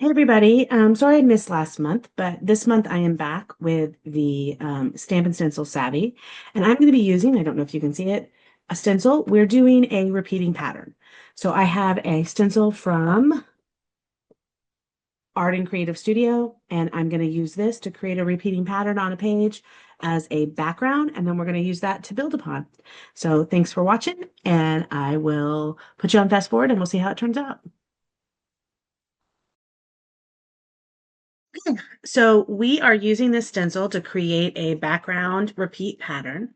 Hey everybody, sorry I missed last month, but this month I am back with the Stamp and Stencil Savvy, and I'm going to be using, I don't know if you can see it, a stencil. We're doing a repeating pattern. So I have a stencil from Art and Creative Studio, and I'm going to use this to create a repeating pattern on a page as a background, and then we're going to use that to build upon. So thanks for watching, and I will put you on fast forward and we'll see how it turns out. So we are using this stencil to create a background repeat pattern.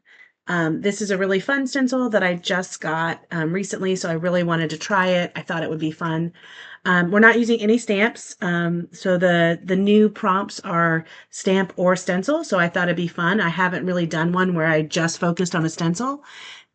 This is a really fun stencil that I just got recently, so I really wanted to try it. I thought it would be fun. We're not using any stamps, so the new prompts are stamp or stencil, so I thought it'd be fun. I haven't really done one where I just focused on a stencil.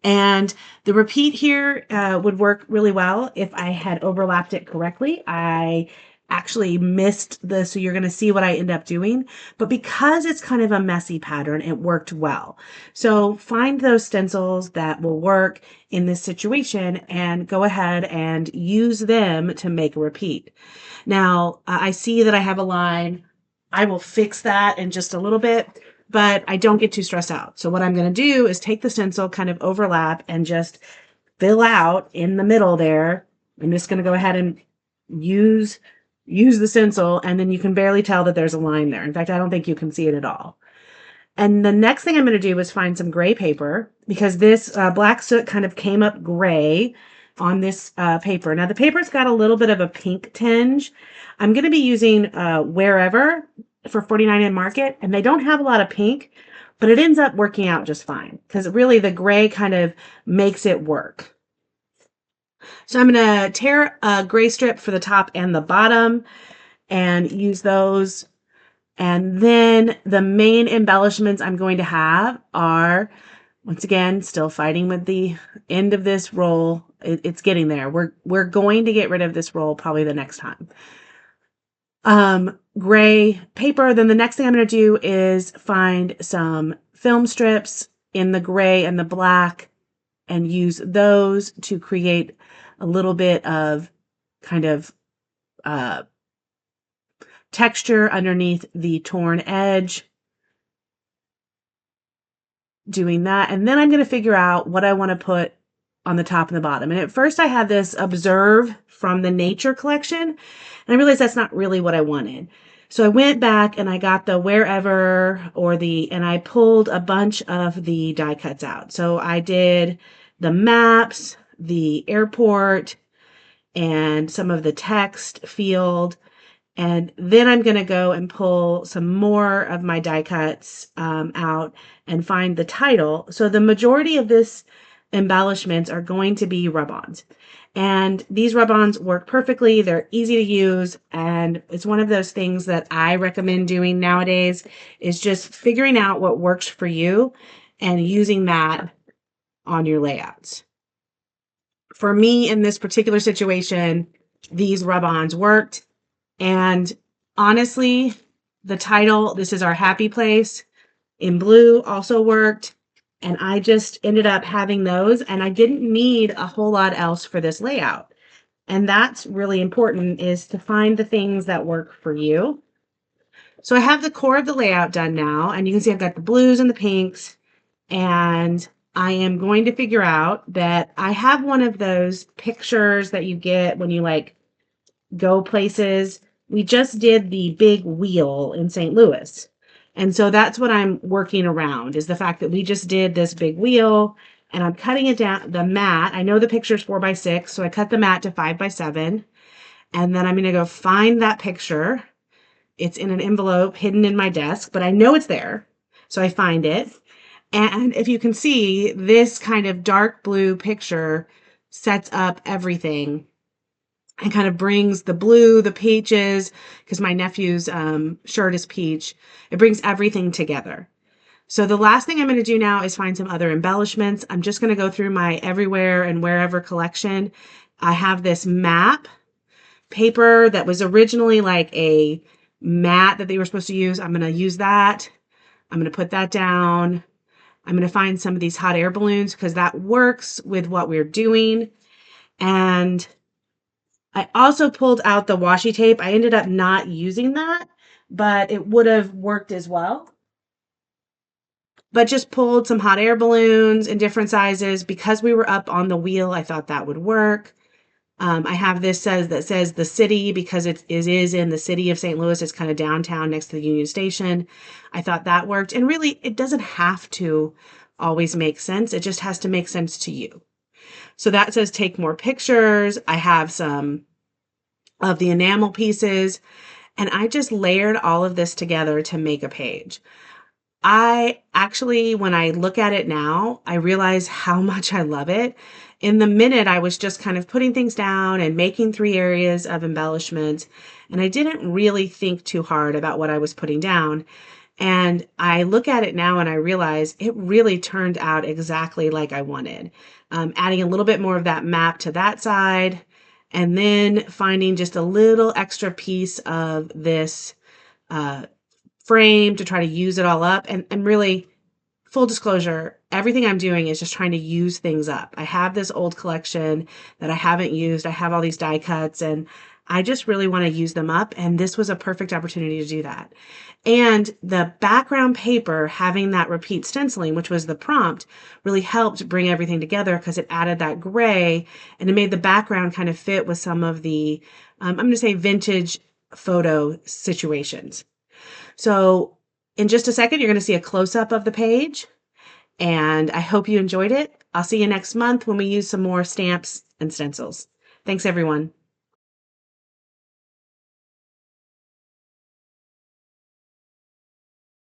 And the repeat here would work really well if I had overlapped it correctly. I actually missed this, so you're going to see what I end up doing. But because it's kind of a messy pattern, it worked well. So find those stencils that will work in this situation and go ahead and use them to make a repeat. Now, I see that I have a line. I will fix that in just a little bit, but I don't get too stressed out. So what I'm going to do is take the stencil, kind of overlap, and just fill out in the middle there. I'm just going to go ahead and use the stencil, and then you can barely tell that there's a line there. In fact, I don't think you can see it at all. And the next thing I'm going to do is find some gray paper, because this black soot kind of came up gray on this paper. Now the paper's got a little bit of a pink tinge. I'm going to be using Wherever for 49 in Market, and they don't have a lot of pink, but it ends up working out just fine because really the gray kind of makes it work. So I'm going to tear a gray strip for the top and the bottom and use those. And then the main embellishments I'm going to have are, once again, still fighting with the end of this roll. It's getting there. We're going to get rid of this roll probably the next time. Gray paper. Then the next thing I'm going to do is find some film strips in the gray and the black and use those to create a little bit of kind of texture underneath the torn edge. Doing that. And then I'm going to figure out what I want to put on the top and the bottom. And at first I had this Observe from the Nature collection, and I realized that's not really what I wanted. So I went back and I got the Wherever and I pulled a bunch of the die cuts out. So I did the maps, the airport, and some of the text field. And then I'm going to go and pull some more of my die cuts out and find the title. So the majority of this embellishments are going to be rub-ons. And these rub-ons work perfectly. They're easy to use. And it's one of those things that I recommend doing nowadays is just figuring out what works for you and using that on your layouts. For me, in this particular situation, these rub-ons worked. And honestly, the title, This Is Our Happy Place, in blue also worked. And I just ended up having those, and I didn't need a whole lot else for this layout. And that's really important, is to find the things that work for you. So I have the core of the layout done now, and you can see I've got the blues and the pinks, and I am going to figure out that I have one of those pictures that you get when you like go places. We just did the big wheel in St. Louis. And so that's what I'm working around, is the fact that we just did this big wheel, and I'm cutting it down, the mat. I know the picture's 4x6, so I cut the mat to 5x7. And then I'm going to go find that picture. It's in an envelope hidden in my desk, but I know it's there. So I find it. And if you can see, this kind of dark blue picture sets up everything and kind of brings the blue, the peaches, because my nephew's shirt is peach. It brings everything together. So the last thing I'm going to do now is find some other embellishments. I'm just going to go through my Everywhere and Wherever collection. I have this map paper that was originally like a mat that they were supposed to use. I'm going to use that. I'm going to put that down. I'm going to find some of these hot air balloons because that works with what we're doing. And I also pulled out the washi tape. I ended up not using that, but it would have worked as well. But just pulled some hot air balloons in different sizes. Because we were up on the wheel, I thought that would work. I have this that says the city because it is in the city of St. Louis. It's kind of downtown next to the Union Station. I thought that worked. And really, it doesn't have to always make sense. It just has to make sense to you. So that says take more pictures. I have some of the enamel pieces, and I just layered all of this together to make a page. I actually, when I look at it now, I realize how much I love it. In the minute, I was just kind of putting things down and making 3 areas of embellishment, and I didn't really think too hard about what I was putting down. And I look at it now and I realize it really turned out exactly like I wanted. Adding a little bit more of that map to that side, and then finding just a little extra piece of this uh, frame to try to use it all up. And really, full disclosure, everything I'm doing is just trying to use things up. I have this old collection that I haven't used. I have all these die cuts, and I just really want to use them up. And this was a perfect opportunity to do that. And the background paper, having that repeat stenciling, which was the prompt, really helped bring everything together because it added that gray and it made the background kind of fit with some of the, I'm going to say, vintage photo situations. So in just a second, you're going to see a close-up of the page, and I hope you enjoyed it. I'll see you next month when we use some more stamps and stencils. Thanks, everyone.